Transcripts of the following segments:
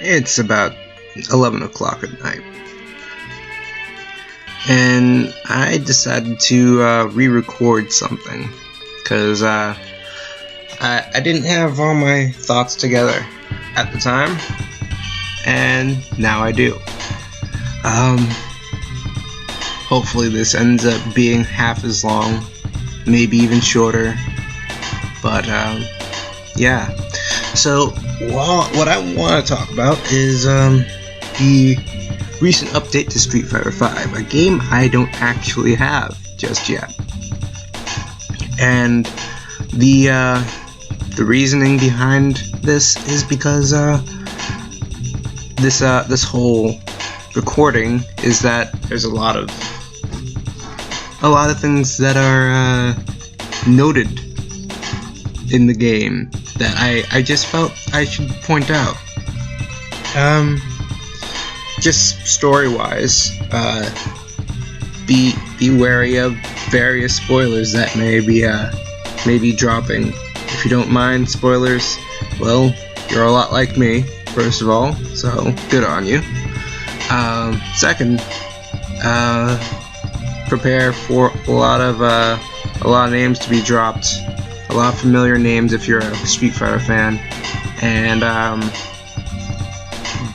It's about 11 o'clock at night. And I decided to re-record something because I didn't have all my thoughts together at the time, and now I do. Hopefully this ends up being half as long, maybe even shorter, but yeah. So what I want to talk about is the recent update to Street Fighter V, a game I don't actually have just yet. And the reasoning behind this is because this whole recording is that there's a lot of things that are noted in the game that I just felt I should point out. Just story-wise, be wary of various spoilers that may be dropping. If you don't mind spoilers, well, you're a lot like me, first of all, so good on you. Second, prepare for a lot of names to be dropped, a lot of familiar names if you're a Street Fighter fan, and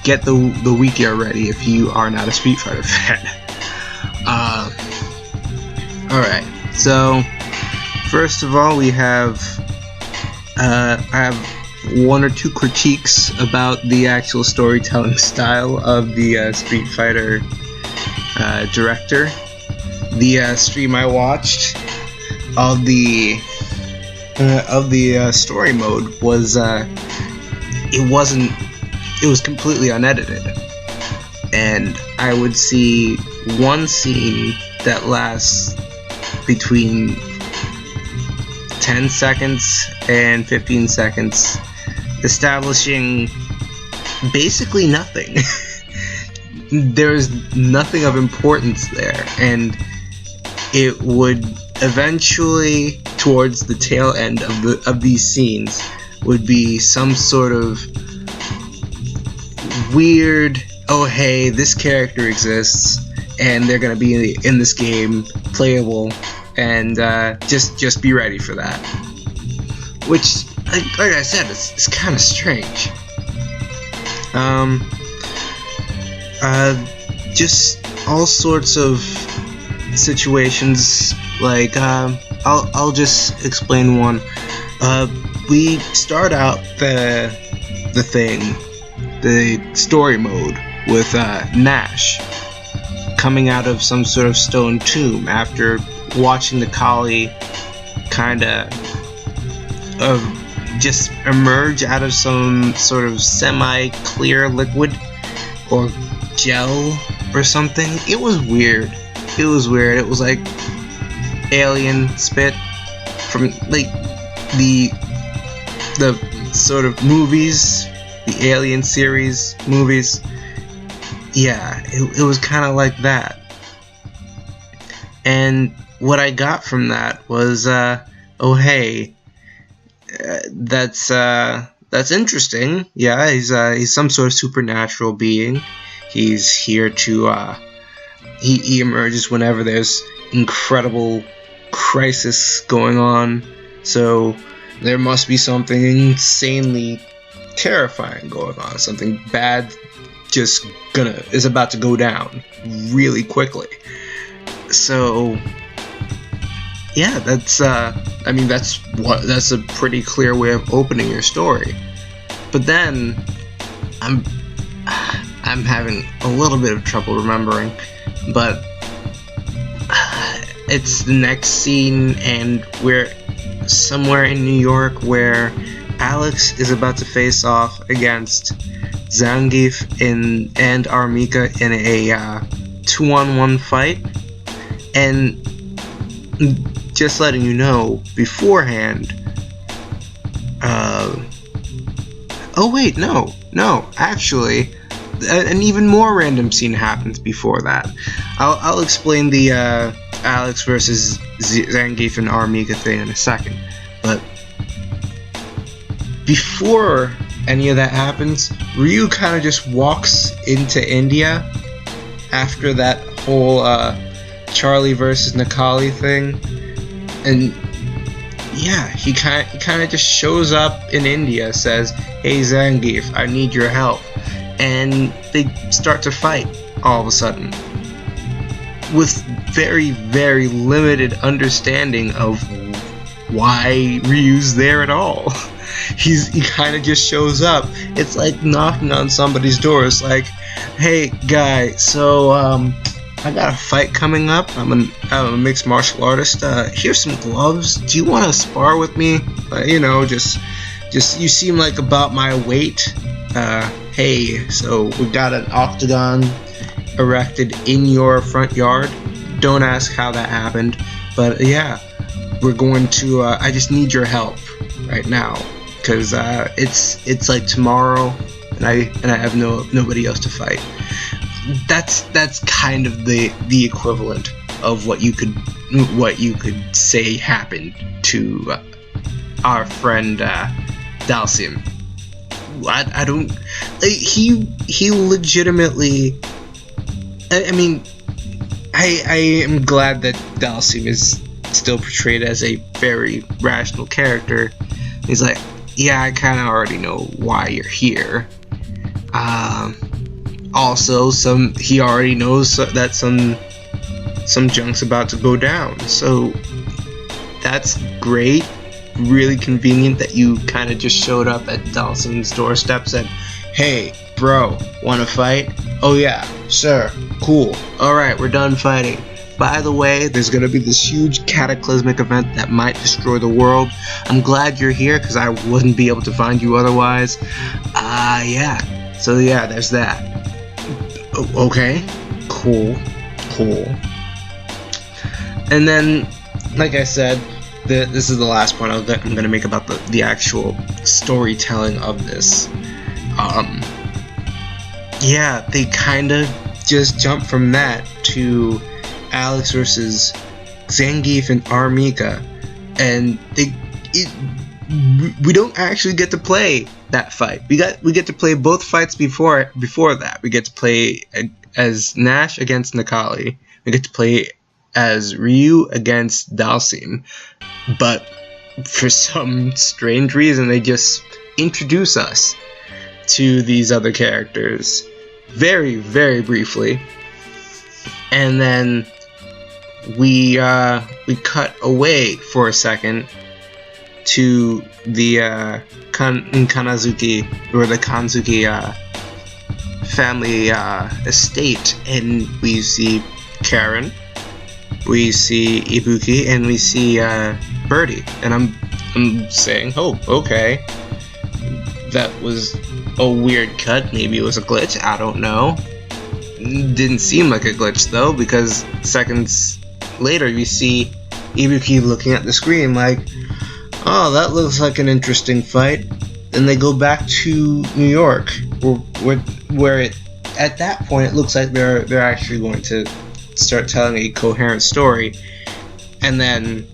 get the wiki ready if you are not a Street Fighter fan. Alright, so first of all, I have one or two critiques about the actual storytelling style of the Street Fighter director. The stream I watched of the story mode was it was completely unedited, and I would see one scene that lasts between 10 seconds and 15 seconds, establishing basically nothing. There's nothing of importance there, and it would eventually, towards the tail end of these scenes, would be some sort of weird, oh hey, this character exists and they're gonna be in this game, playable, and just be ready for that. Which, like I said, it's kind of strange. Just all sorts of situations. Like I'll just explain one. We start out the story mode with Nash coming out of some sort of stone tomb after watching the Kali kinda just emerge out of some sort of semi-clear liquid or gel or something. It was weird. It was like alien spit from like the sort of movies, the Alien series movies. Yeah, it was kind of like that. And what I got from that was, oh hey, that's interesting. Yeah, he's some sort of supernatural being. He's here to he emerges whenever there's incredible crisis going on. So there must be something insanely terrifying going on. Something bad is about to go down really quickly. So yeah, that's a pretty clear way of opening your story. But then I'm having a little bit of trouble remembering, but it's the next scene, and we're somewhere in New York where Alex is about to face off against Zangief and Armika in a 2-on-1 fight. And just letting you know beforehand, oh wait, no, actually, an even more random scene happens before that. I'll explain the Alex versus Zangief and Armika thing in a second, but before any of that happens, Ryu kind of just walks into India after that whole Charlie versus Nikali thing, and yeah, he kind of just shows up in India, says, "Hey Zangief, I need your help," and they start to fight all of a sudden with very, very limited understanding of why Ryu's there at all. He kind of just shows up. It's like knocking on somebody's door. It's like, "Hey guy, so I got a fight coming up. I'm a mixed martial artist. Here's some gloves. Do you want to spar with me? Just you seem like about my weight. Hey, so we got an octagon erected in your front yard. Don't ask how that happened, but yeah, we're going to. I just need your help right now, because it's like tomorrow, and I have nobody else to fight." That's kind of the equivalent of what you could say happened to our friend Dalsim. I don't. He legitimately. I mean, I am glad that Dalsim is still portrayed as a very rational character. He's like, "Yeah, I kind of already know why you're here." Also, he already knows that some junk's about to go down. So that's great. Really convenient that you kind of just showed up at Dalsim's doorstep, said, "Hey, bro, wanna fight? Oh yeah, sure, cool. Alright, we're done fighting. By the way, there's gonna be this huge cataclysmic event that might destroy the world. I'm glad you're here, because I wouldn't be able to find you otherwise. Yeah. So yeah, there's that. Okay, cool. And then, like I said, this is the last point I'm going to make about the actual storytelling of this. Yeah, they kind of just jump from that to Alex versus Zangief and Armika, and we don't actually get to play that fight. We get to play both fights before that. We get to play as Nash against Nikali. We get to play as Ryu against Dalsim. But for some strange reason, they just introduce us to these other characters very, very briefly, and then we cut away for a second to the Kanazuki, or the Kanzuki family estate, and we see Karen, we see Ibuki, and we see Birdie. And I'm saying, oh, okay, that was a weird cut. Maybe it was a glitch. I don't know. Didn't seem like a glitch though, because seconds later you see Ibuki looking at the screen like, "Oh, that looks like an interesting fight." Then they go back to New York, where at that point it looks like they're actually going to start telling a coherent story, and then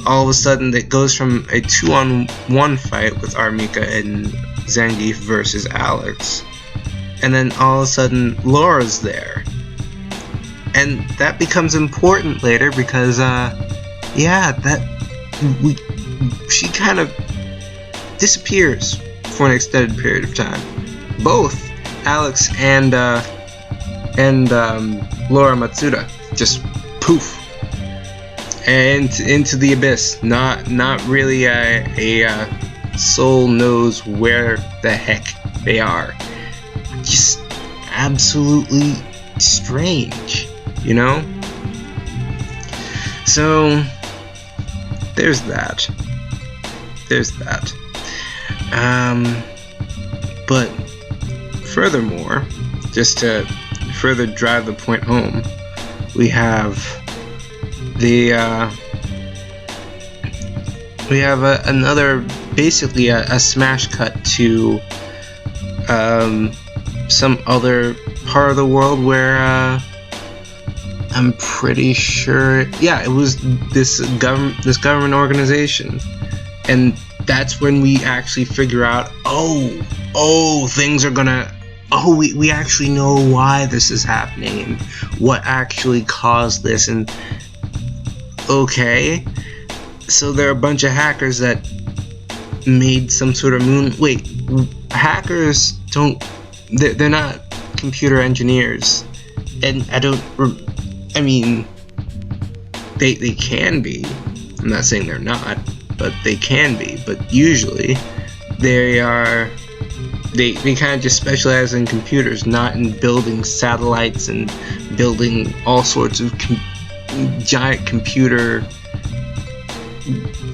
all of a sudden it goes from a 2-on-1 fight with Armika and Zangief versus Alex, and then all of a sudden Laura's there, and that becomes important later because she kind of disappears for an extended period of time. Both Alex and Laura Matsuda just poof and into the abyss. Not really a soul knows where the heck they are. Just absolutely strange, you know? So there's that. But furthermore, just to further drive the point home, we have another, basically a smash cut to some other part of the world where I'm pretty sure, it was this government organization, and that's when we actually figure out, things are gonna, we actually know why this is happening and what actually caused this. And okay, so there are a bunch of hackers that made some sort of moon. Wait, hackers they're not computer engineers, and I mean, they can be. I'm not saying they're not, but they can be. But usually, they kind of just specialize in computers, not in building satellites and building all sorts of giant computer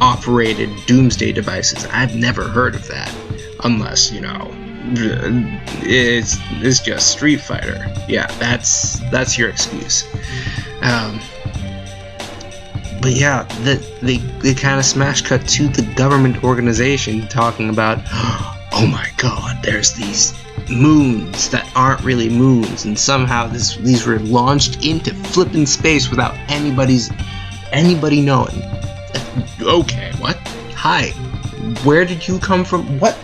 operated doomsday devices. I've never heard of that, unless it's just Street Fighter. Yeah, that's your excuse. But yeah, they kind of smash cut to the government organization talking about, oh my god, there's these moons that aren't really moons, and somehow these were launched into flippin' space without anybody knowing. Okay, what? Hi, where did you come from? What?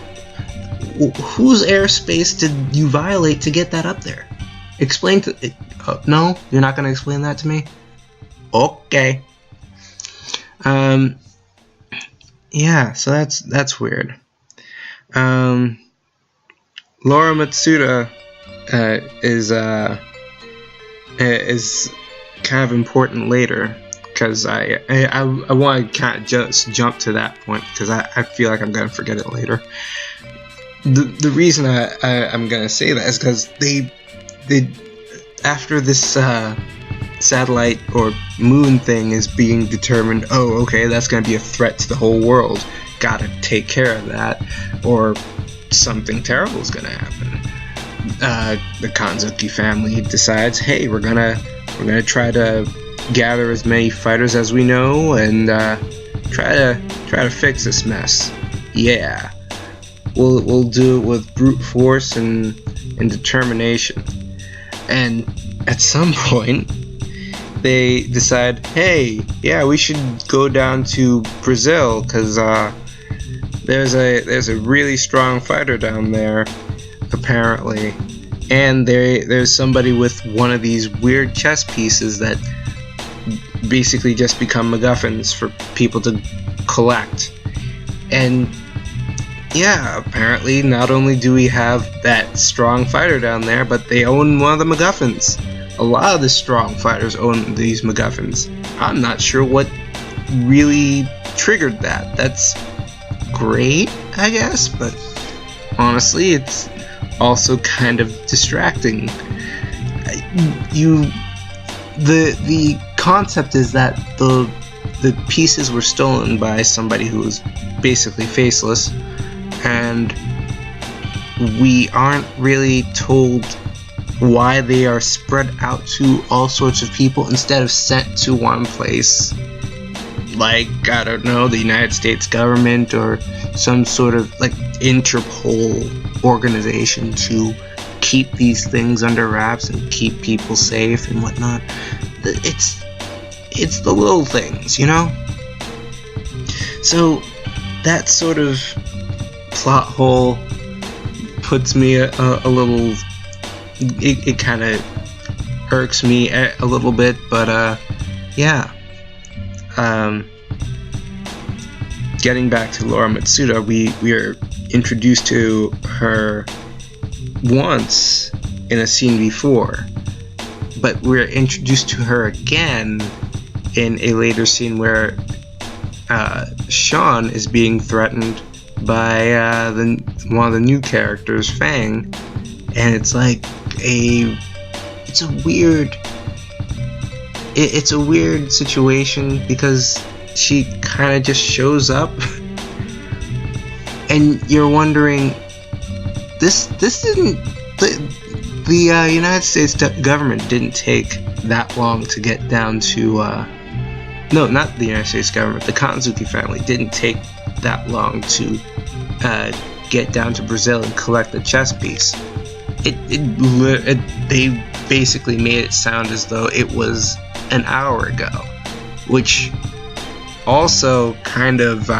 Whose airspace did you violate to get that up there? Explain to... no? You're not going to explain that to me? Okay. Yeah, so that's weird. Laura Matsuda is kind of important later, because I want to kind of just jump to that point, because I feel like I'm going to forget it later. The reason I'm going to say that is because they after this satellite or moon thing is being determined, okay, that's going to be a threat to the whole world, gotta take care of that, or something terrible is going to happen. The Kanzuki family decides, hey, we're gonna try to gather as many fighters as we know and try to fix this mess. Yeah, we'll do it with brute force and determination. And at some point, they decide, hey, yeah, we should go down to Brazil, because there's a really strong fighter down there, apparently, and there's somebody with one of these weird chess pieces that basically just become MacGuffins for people to collect. And yeah, apparently not only do we have that strong fighter down there, but they own one of the MacGuffins. A lot of the strong fighters own these MacGuffins. I'm not sure what really triggered that. That's great, I guess, but honestly, it's also kind of distracting. The concept is that the pieces were stolen by somebody who was basically faceless, and we aren't really told why they are spread out to all sorts of people instead of sent to one place, like, I don't know, the United States government or some sort of like Interpol organization to keep these things under wraps and keep people safe and whatnot. It's the little things, So that sort of plot hole puts me a little. It kind of irks me a little bit, but yeah. Getting back to Laura Matsuda, we are introduced to her once in a scene before, but we're introduced to her again in a later scene where Sean is being threatened by one of the new characters, Fang, and it's like it's a weird situation because she kind of just shows up, and you're wondering, this didn't, the United States government didn't take that long to get down to no, not the United States government, the Kanzuki family didn't take that long to get down to Brazil and collect the chess piece. They basically made it sound as though it was an hour ago, which also kind of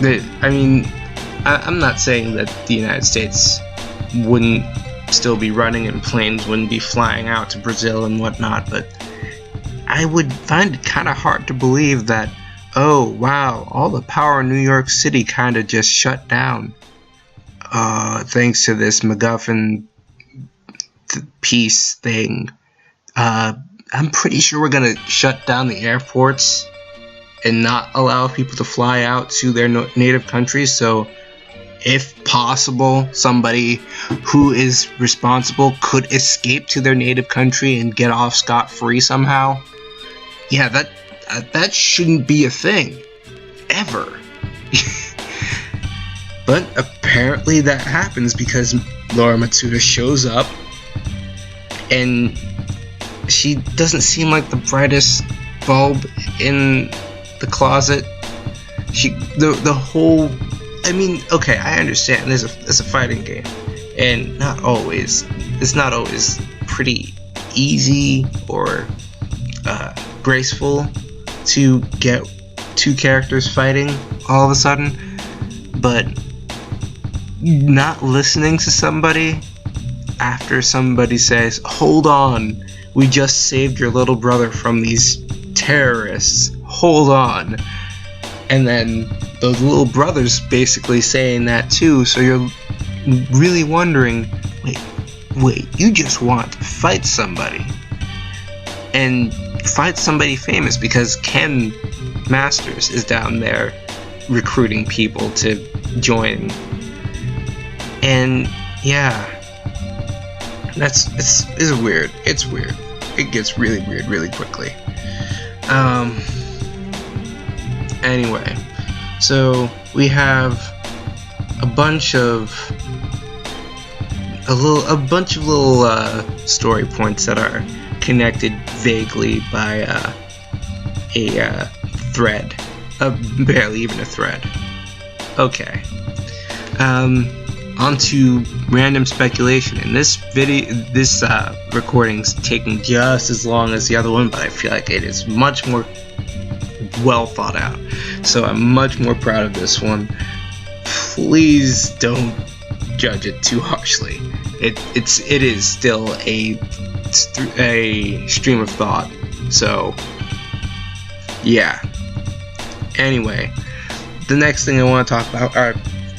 I mean, I'm not saying that the United States wouldn't still be running and planes wouldn't be flying out to Brazil and whatnot, but I would find it kind of hard to believe that, oh wow, all the power in New York City kind of just shut down thanks to this MacGuffin peace thing. I'm pretty sure we're gonna shut down the airports and not allow people to fly out to their native countries. So if possible, somebody who is responsible could escape to their native country and get off scot-free somehow. Yeah, that shouldn't be a thing ever. But apparently that happens because Laura Matsuda shows up and she doesn't seem like the brightest bulb in the closet. The whole, I mean, okay, I understand it's a fighting game, and it's not always pretty easy or graceful to get two characters fighting all of a sudden, but not listening to somebody after somebody says, hold on, we just saved your little brother from these terrorists, hold on, and then the little brother's basically saying that too, so you're really wondering, wait, you just want to fight somebody, and fight somebody famous, because Ken Masters is down there recruiting people to join. And yeah, it's weird. It's weird. It gets really weird really quickly. Anyway, so we have a bunch of little story points that are connected vaguely by a thread, barely even a thread. Okay. Onto random speculation. And this recording's taking just as long as the other one, but I feel like it is much more well thought out. So I'm much more proud of this one. Please don't judge it too harshly. It is still a stream of thought. So yeah. Anyway, the next thing I want to talk about are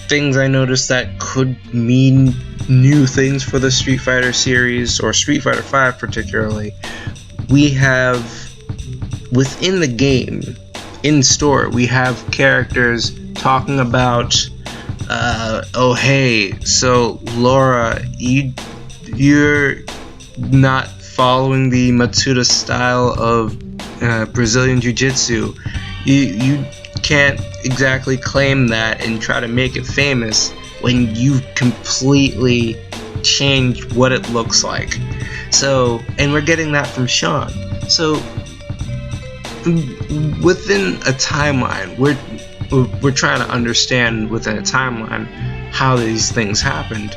things I noticed that could mean new things for the Street Fighter series, or Street Fighter 5 particularly. We have, within the game, in store, we have characters talking about, oh hey, so Laura, you're not following the Matsuda style of Brazilian Jiu-Jitsu. You can't exactly claim that and try to make it famous when you've completely changed what it looks like. So, and we're getting that from Sean. So, within a timeline, we're trying to understand within a timeline how these things happened.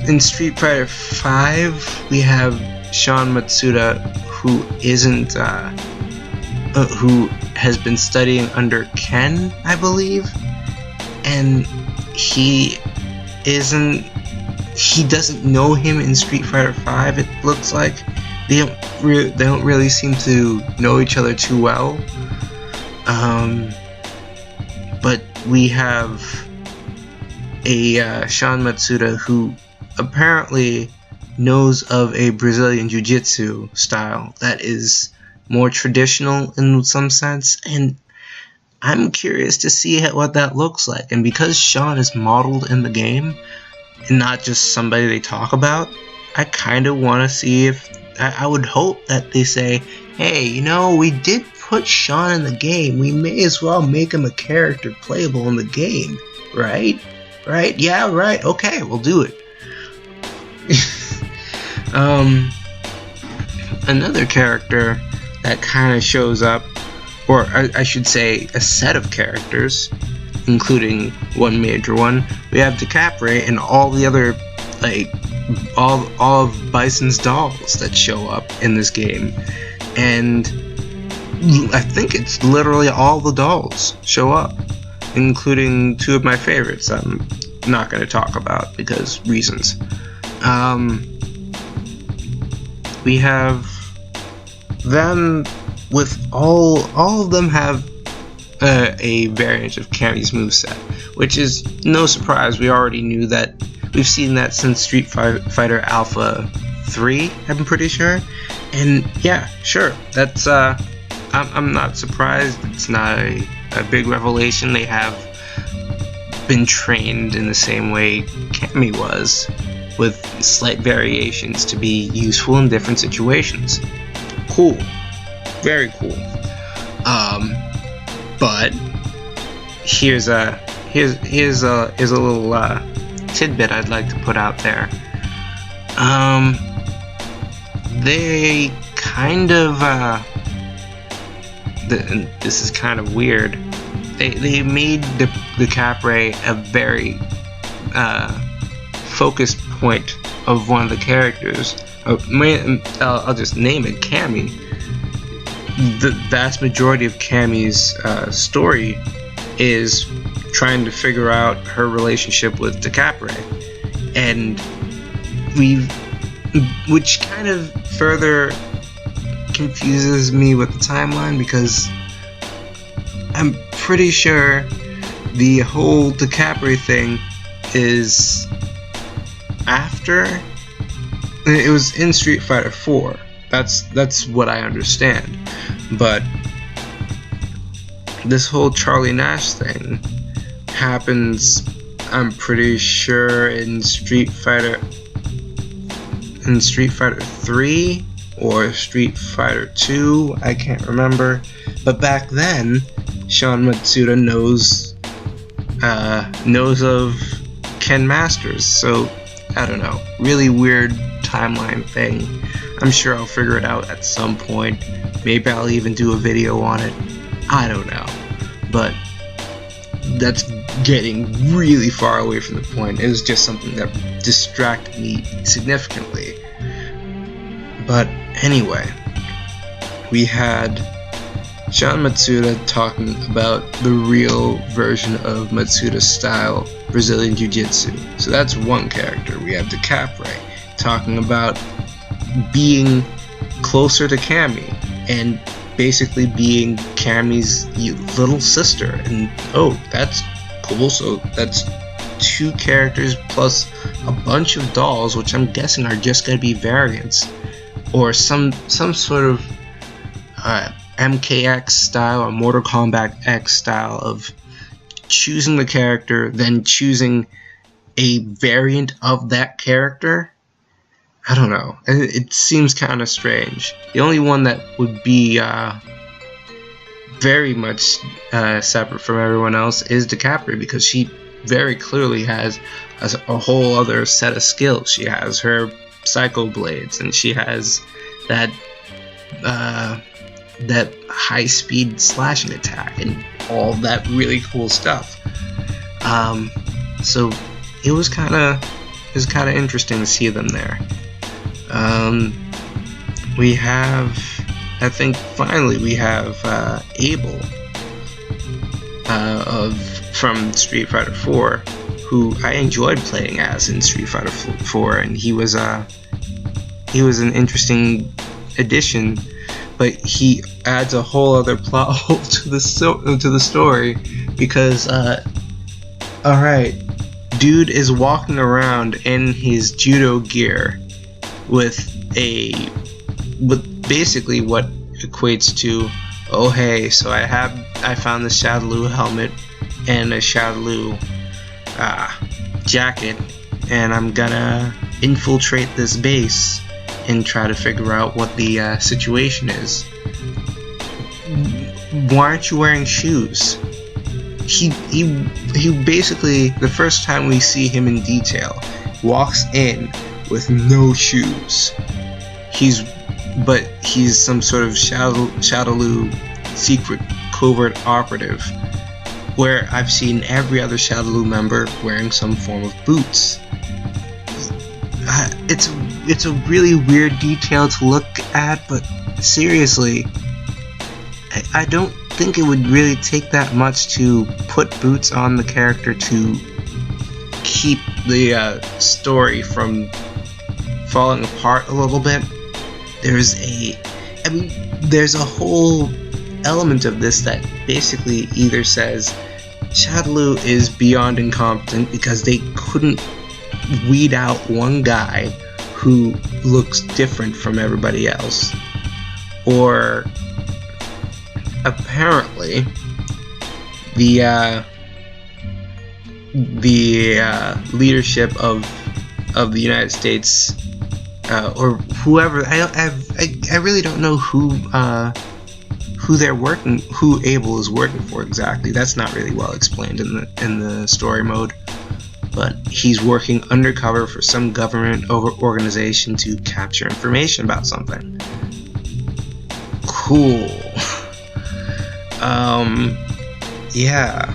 In Street Fighter 5, we have Sean Matsuda, who isn't who has been studying under Ken, I believe, and he doesn't know him in Street Fighter 5. It looks like they don't really seem to know each other too well. But we have a Sean Matsuda who apparently knows of a Brazilian Jiu-Jitsu style that is more traditional in some sense, and I'm curious to see what that looks like. And because Sean is modeled in the game and not just somebody they talk about, I kind of want to see if I would hope that they say, hey, you know, we did put Sean in the game, we may as well make him a character playable in the game, right? Yeah, right, okay, we'll do it. Another character that kind of shows up, or I should say a set of characters, including one major one. We have DeCaprio and all the other, like, all of Bison's dolls that show up in this game. And I think it's literally all the dolls show up, including two of my favorites I'm not going to talk about because reasons. We have them with all of them have a variant of Cammy's moveset, which is no surprise. We already knew that. We've seen that since Street Fighter Alpha 3, I'm pretty sure. And yeah, sure, that's I'm not surprised. It's not a big revelation. They have been trained in the same way Cammy was, with slight variations to be useful in different situations. Cool, very cool. But here's a little tidbit I'd like to put out there. They kind of this is kind of weird. They made the Capre a very focused point of one of the characters. I'll just name it, Cammy. The vast majority of Cammy's story is trying to figure out her relationship with the Capre, and which kind of further confuses me with the timeline, because I'm pretty sure the whole DeCapre thing is after. It was in Street Fighter 4. That's what I understand. But this whole Charlie Nash thing happens, I'm pretty sure, in Street Fighter 3 or Street Fighter 2, I can't remember. But back then, Sean Matsuda knows of Ken Masters, so I don't know, really weird timeline thing. I'm sure I'll figure it out at some point. Maybe I'll even do a video on it. I don't know. But that's getting really far away from the point. It was just something that distracted me significantly. But anyway, we had Sean Matsuda talking about the real version of Matsuda's style, Brazilian Jiu-Jitsu. So that's one character. We have DeCapre talking about being closer to Cammy and basically being Cammy's little sister. And oh, that's cool. So that's two characters plus a bunch of dolls, which I'm guessing are just going to be variants or some sort of MKX style or Mortal Kombat X style of choosing the character, then choosing a variant of that character. I don't know. It seems kind of strange. The only one that would be very much separate from everyone else is DeCapre, because she very clearly has a whole other set of skills. She has her Psycho Blades, and she has that high-speed slashing attack, and all that really cool stuff. So it was kind of interesting to see them there. We have, I think, finally we have Abel from Street Fighter 4, who I enjoyed playing as in Street Fighter 4, and he was an interesting addition, but he adds a whole other plot hole to the story, because alright, dude is walking around in his judo gear with basically what equates to, oh hey, so I found the Shadaloo helmet and a Shadaloo jacket, and I'm gonna infiltrate this base and try to figure out what the situation is. Why aren't you wearing shoes? He basically, the first time we see him in detail, walks in with no shoes. He's some sort of Shadaloo secret covert operative, where I've seen every other Shadaloo member wearing some form of boots. It's a really weird detail to look at, but seriously, I don't think it would really take that much to put boots on the character to keep the story from falling apart a little bit. There's a whole element of this that basically either says Shadaloo is beyond incompetent because they couldn't weed out one guy who looks different from everybody else, or apparently the leadership of the United States, or whoever. I really don't know who Abel is working for exactly. That's not really well explained in the story mode. But he's working undercover for some government organization to capture information about something. Cool. Yeah.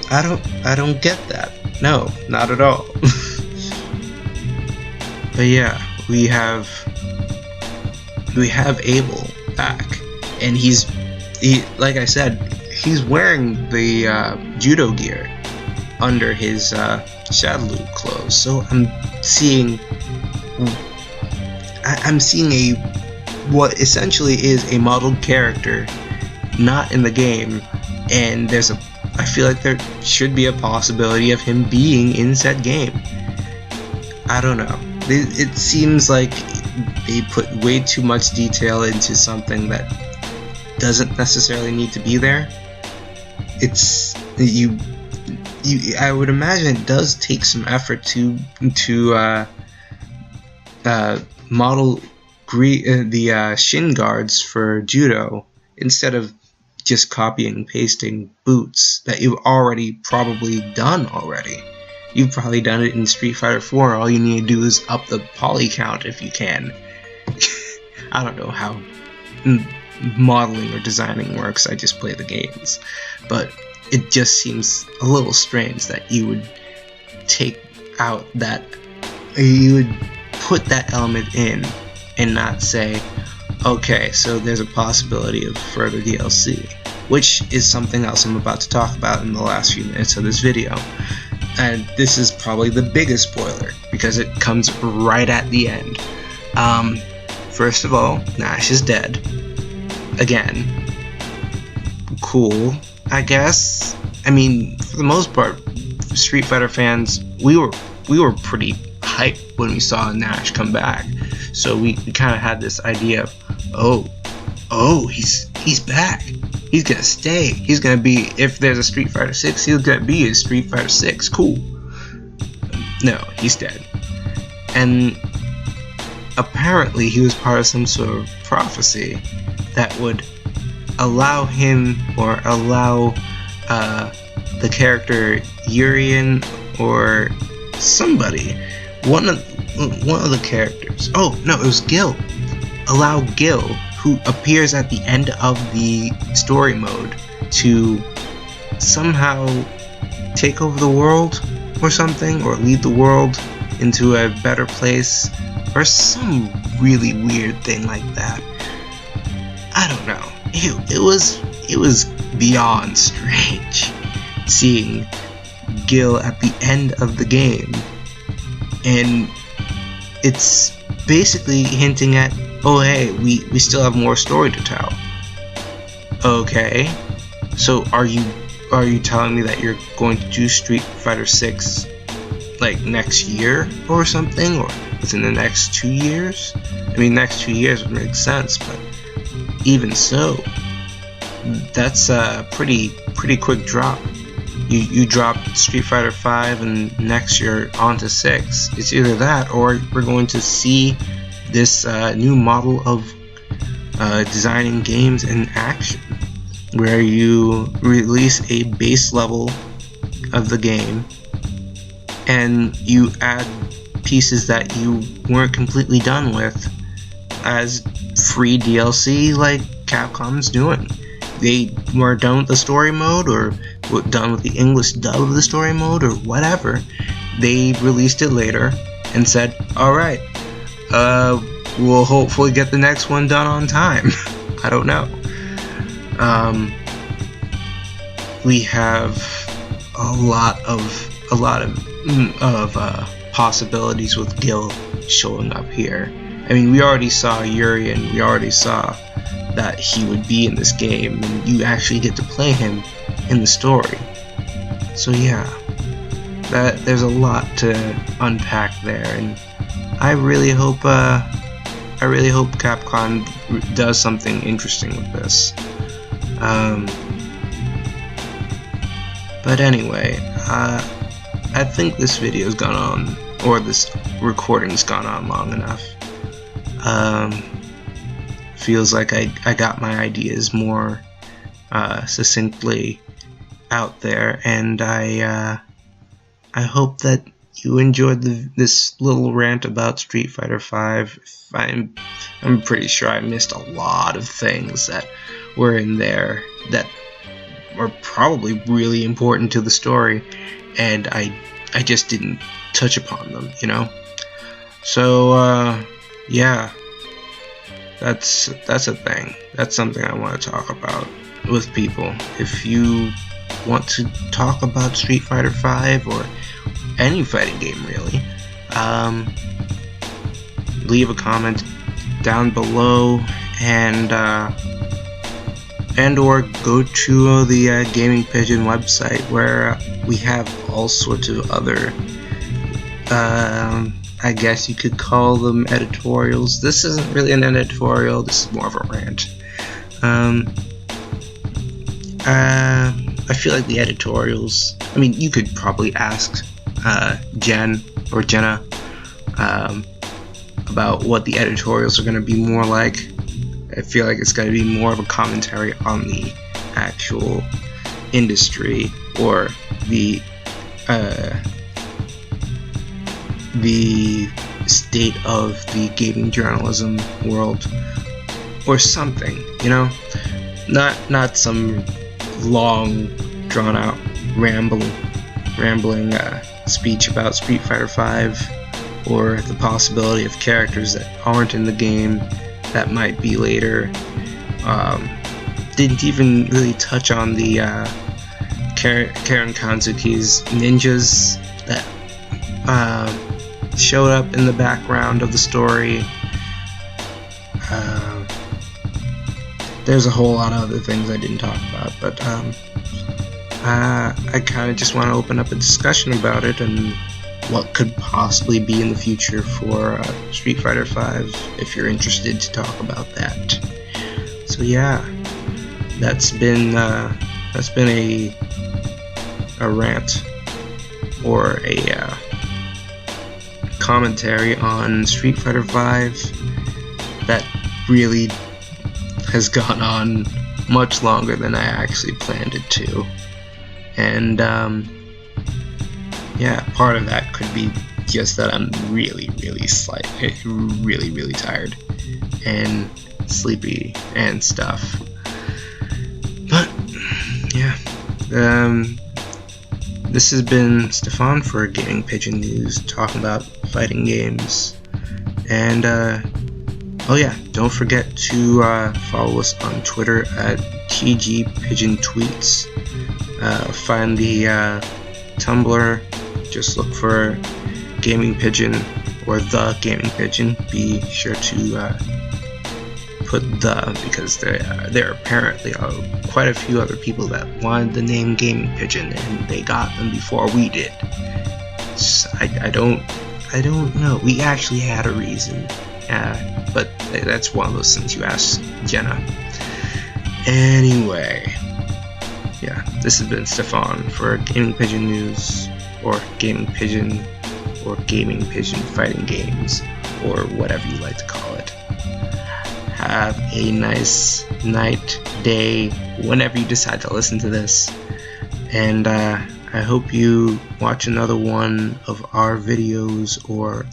I don't get that. No, not at all. But yeah, we have Abel back, and he like I said, he's wearing the judo gear under his Shadaloo clothes. So I'm seeing what essentially is a modeled character, not in the game, and I feel like there should be a possibility of him being in said game. I don't know. It seems like they put way too much detail into something that doesn't necessarily need to be there. I would imagine it does take some effort to model the shin guards for judo instead of just copying and pasting boots that you've already probably done already. You've probably done it in Street Fighter 4. All you need to do is up the poly count if you can. I don't know how modeling or designing works. I just play the games. But it just seems a little strange that you would put that element in and not say, okay, so there's a possibility of further DLC, which is something else I'm about to talk about in the last few minutes of this video. And this is probably the biggest spoiler, because it comes right at the end. First of all, Nash is dead. Again. Cool, I guess. I mean, for the most part, Street Fighter fans, we were pretty hyped when we saw Nash come back. So we kind of had this idea of, oh, he's back. He's gonna stay. He's gonna be, if there's a Street Fighter 6, he's gonna be in Street Fighter 6. Cool. No, he's dead. And apparently he was part of some sort of prophecy that would allow him, or allow the character Urian or somebody, one of the characters. Oh no, it was Gil. Allow Gil, who appears at the end of the story mode, to somehow take over the world or something, or lead the world into a better place, or some really weird thing like that. I don't know. It was beyond strange seeing Gil at the end of the game, and it's basically hinting at, oh hey, we still have more story to tell. Okay, so are you telling me that you're going to do Street Fighter 6 like next year or something, or within the next 2 years? I mean, next 2 years would make sense, but even so, that's a pretty quick drop. You drop Street Fighter 5 and next year on to 6. It's either that, or we're going to see this new model of designing games in action, where you release a base level of the game and you add pieces that you weren't completely done with as free DLC, like Capcom's doing. They were done with the story mode, or were done with the English dub of the story mode, or whatever. They released it later and said, alright, we'll hopefully get the next one done on time. I don't know. We have a lot of possibilities with Gil showing up here. I mean, we already saw Yuri, and we already saw that he would be in this game, and you actually get to play him in the story. So yeah, there's a lot to unpack there, and I really hope Capcom does something interesting with this. But anyway, I think this video's gone on, or this recording's gone on long enough. Feels like I got my ideas more succinctly out there, and I hope that you enjoyed this little rant about Street Fighter V. I'm pretty sure I missed a lot of things that were in there that are probably really important to the story, and I just didn't touch upon them, you know. So yeah, that's a thing. That's something I want to talk about with people. If you want to talk about Street Fighter V or any fighting game really, leave a comment down below, and or go to the Gaming Pigeon website, where we have all sorts of other, I guess you could call them editorials. This isn't really an editorial, this is more of a rant. I feel like the editorials, I mean, you could probably ask Jen or Jenna about what the editorials are going to be more like. I feel like it's going to be more of a commentary on the actual industry, or the state of the gaming journalism world, or something, you know, not some long drawn out rambling speech about Street Fighter V, or the possibility of characters that aren't in the game that might be later. Didn't even really touch on the Karen Kanzuki's ninjas that showed up in the background of the story. There's a whole lot of other things I didn't talk about, but I kind of just want to open up a discussion about it and what could possibly be in the future for Street Fighter V, if you're interested to talk about that. So yeah, that's been a rant, or a commentary on Street Fighter V that really has gone on much longer than I actually planned it to. And yeah, part of that could be just that I'm really tired and sleepy and stuff. But yeah, this has been Stefan for Gaming Pigeon News, talking about fighting games. And oh yeah, don't forget to follow us on Twitter at TGPigeonTweets. Find the Tumblr, just look for Gaming Pigeon or The Gaming Pigeon. Be sure to put the, because there apparently are quite a few other people that wanted the name Gaming Pigeon, and they got them before we did. So I don't know. We actually had a reason, but that's one of those things you ask Jenna. Anyway, yeah, this has been Stefan for Gaming Pigeon News, or Gaming Pigeon, or Gaming Pigeon Fighting Games, or whatever you like to call it. Have a nice night, day, whenever you decide to listen to this. And I hope you watch another one of our videos, or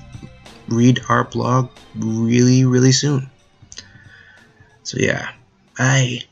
read our blog really soon. So yeah, bye.